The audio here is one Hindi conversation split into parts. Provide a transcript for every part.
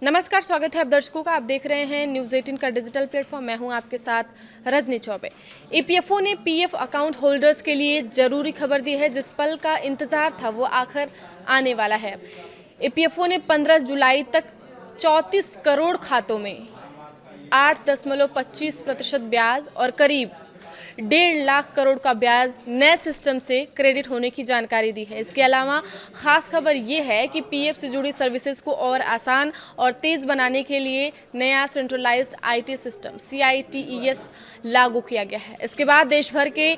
नमस्कार, स्वागत है आप दर्शकों का। आप देख रहे हैं न्यूज़ 18 का डिजिटल प्लेटफॉर्म। मैं हूं आपके साथ रजनी चौबे। ईपीएफओ ने पीएफ अकाउंट होल्डर्स के लिए जरूरी खबर दी है। जिस पल का इंतजार था वो आखिर आने वाला है। ईपीएफओ ने 15 जुलाई तक 34 करोड़ खातों में 8.25% ब्याज और करीब 1.5 लाख करोड़ का ब्याज नए सिस्टम से क्रेडिट होने की जानकारी दी है। इसके अलावा खास खबर ये है कि पीएफ से जुड़ी सर्विसेज को और आसान और तेज बनाने के लिए नया सेंट्रलाइज्ड आईटी सिस्टम CITES लागू किया गया है। इसके बाद देश भर के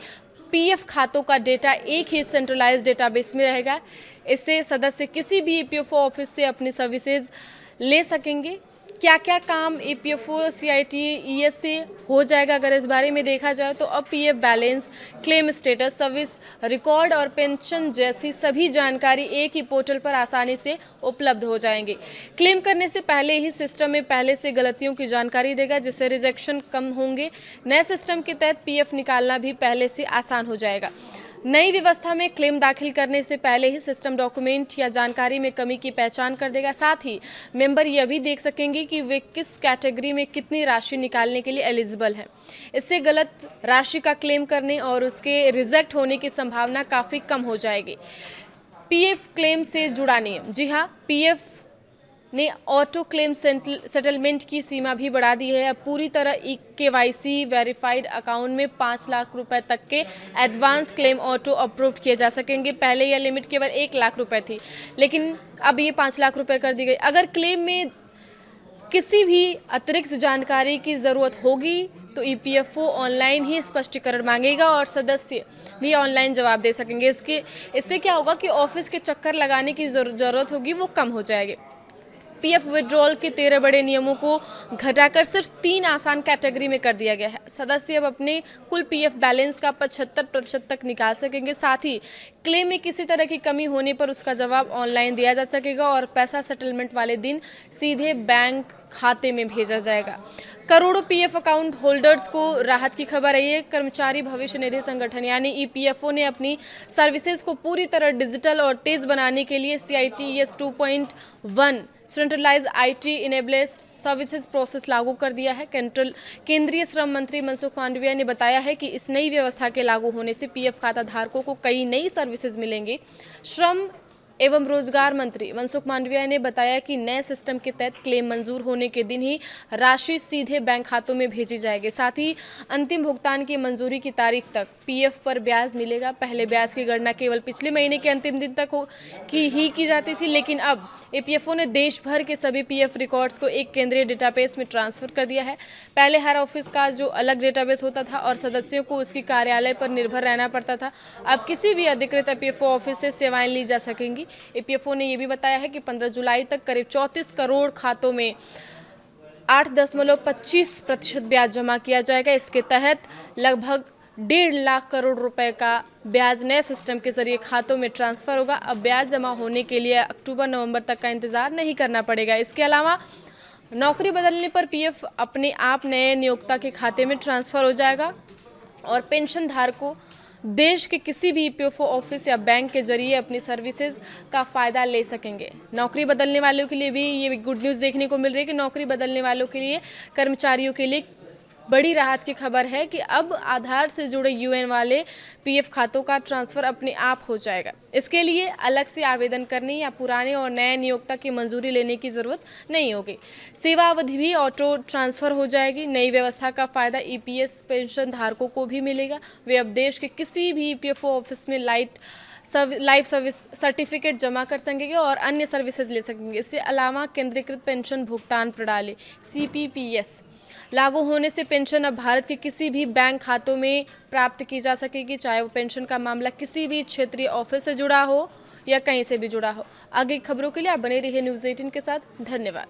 पीएफ खातों का डेटा एक ही सेंट्रलाइज्ड डेटाबेस में रहेगा। इससे सदस्य किसी भी ईपीएफओ ऑफिस से अपनी सर्विसेज ले सकेंगे। क्या क्या काम ईपीएफओ CITES से हो जाएगा, अगर इस बारे में देखा जाए तो अब PF balance, claim status, service record और पेंशन जैसी सभी जानकारी एक ही पोर्टल पर आसानी से उपलब्ध हो जाएंगे। क्लेम करने से पहले ही सिस्टम में पहले से गलतियों की जानकारी देगा, जिससे रिजेक्शन कम होंगे। नए सिस्टम के तहत पीएफ निकालना भी पहले से आसान हो जाएगा। नई व्यवस्था में क्लेम दाखिल करने से पहले ही सिस्टम डॉक्यूमेंट या जानकारी में कमी की पहचान कर देगा। साथ ही मेंबर यह भी देख सकेंगे कि वे किस कैटेगरी में कितनी राशि निकालने के लिए एलिजिबल है। इससे गलत राशि का क्लेम करने और उसके रिजेक्ट होने की संभावना काफ़ी कम हो जाएगी। पीएफ क्लेम से जुड़ा नियम। जी हाँ, पीएफ ने ऑटो क्लेम सेटलमेंट की सीमा भी बढ़ा दी है। अब पूरी तरह KYC वेरीफाइड अकाउंट में 5 लाख रुपए तक के एडवांस क्लेम ऑटो अप्रूव किए जा सकेंगे। पहले यह लिमिट केवल 1 लाख रुपए थी, लेकिन अब ये 5 लाख रुपए कर दी गई। अगर क्लेम में किसी भी अतिरिक्त जानकारी की ज़रूरत होगी तो ईपीएफओ ऑनलाइन ही स्पष्टीकरण मांगेगा और सदस्य भी ऑनलाइन जवाब दे सकेंगे। इससे क्या होगा कि ऑफिस के चक्कर लगाने की ज़रूरत होगी, वो कम हो जाएगी। पीएफ विड्रॉल के 13 बड़े नियमों को घटाकर सिर्फ 3 आसान कैटेगरी में कर दिया गया है। सदस्य अब अपने कुल पीएफ बैलेंस का 75% तक निकाल सकेंगे। साथ ही क्लेम में किसी तरह की कमी होने पर उसका जवाब ऑनलाइन दिया जा सकेगा और पैसा सेटलमेंट वाले दिन सीधे बैंक खाते में भेजा जाएगा। करोड़ों पीएफ अकाउंट होल्डर्स को राहत की खबर है। ये कर्मचारी भविष्य निधि संगठन यानी ईपीएफओ ने अपनी सर्विसेज को पूरी तरह डिजिटल और तेज बनाने के लिए CITES 2.1 centralised IT enabled services process लागू कर दिया है। केंद्रीय श्रम मंत्री मनसुख मांडविया ने बताया है कि इस नई व्यवस्था के लागू होने से पीएफ खाता धारकों को कई नई सर्विसेज मिलेंगी। श्रम एवं रोजगार मंत्री मनसुख मांडविया ने बताया कि नए सिस्टम के तहत क्लेम मंजूर होने के दिन ही राशि सीधे बैंक खातों में भेजी जाएगी। साथ ही अंतिम भुगतान की मंजूरी की तारीख तक पीएफ पर ब्याज मिलेगा। पहले ब्याज की गणना केवल पिछले महीने के अंतिम दिन तक की जाती थी, लेकिन अब ईपीएफओ ने देश भर के सभी पीएफ रिकॉर्ड्स को एक केंद्रीय डेटाबेस में ट्रांसफर कर दिया है। पहले हर ऑफिस का जो अलग डेटाबेस होता था और सदस्यों को उसकी कार्यालय पर निर्भर रहना पड़ता था, अब किसी भी अधिकृत ईपीएफओ ऑफिस से सेवाएं ली जा सकेंगी। ईपीएफओ ने यह भी बताया है कि 15 जुलाई तक करीब 34 करोड़ खातों में 8.25% ब्याज जमा किया जाएगा। इसके तहत लगभग 1.5 लाख करोड़ रुपए का ब्याज नए सिस्टम के जरिए खातों में ट्रांसफर होगा। अब ब्याज जमा होने के लिए अक्टूबर-नवंबर तक का इंतजार नहीं करना पड़ेगा। इसके अलावा नौकरी बदलने पर पीएफ अपने आप नए नियोक्ता के खाते में ट्रांसफर हो जाएगा और पेंशन धारकों देश के किसी भी ईपीएफओ ऑफिस या बैंक के जरिए अपनी सर्विसेज का फ़ायदा ले सकेंगे। नौकरी बदलने वालों के लिए भी ये गुड न्यूज़ देखने को मिल रही है कि नौकरी बदलने वालों के लिए, कर्मचारियों के लिए बड़ी राहत की खबर है कि अब आधार से जुड़े यूएन वाले पीएफ खातों का ट्रांसफ़र अपने आप हो जाएगा। इसके लिए अलग से आवेदन करने या पुराने और नए नियोक्ता की मंजूरी लेने की ज़रूरत नहीं होगी। सेवा अवधि भी ऑटो ट्रांसफ़र हो जाएगी। नई व्यवस्था का फ़ायदा ईपीएस पेंशन धारकों को भी मिलेगा। वे अब देश के किसी भी ईपीएफओ ऑफिस में लाइफ सर्विस सर्टिफिकेट जमा कर सकेंगे और अन्य सर्विसेज ले सकेंगे। इसके अलावा केंद्रीकृत पेंशन भुगतान प्रणाली CPPS लागू होने से पेंशन अब भारत के किसी भी बैंक खातों में प्राप्त की जा सकेगी, चाहे वो पेंशन का मामला किसी भी क्षेत्रीय ऑफिस से जुड़ा हो या कहीं से भी जुड़ा हो। आगे खबरों के लिए आप बने रहिए न्यूज़ 18 के साथ। धन्यवाद।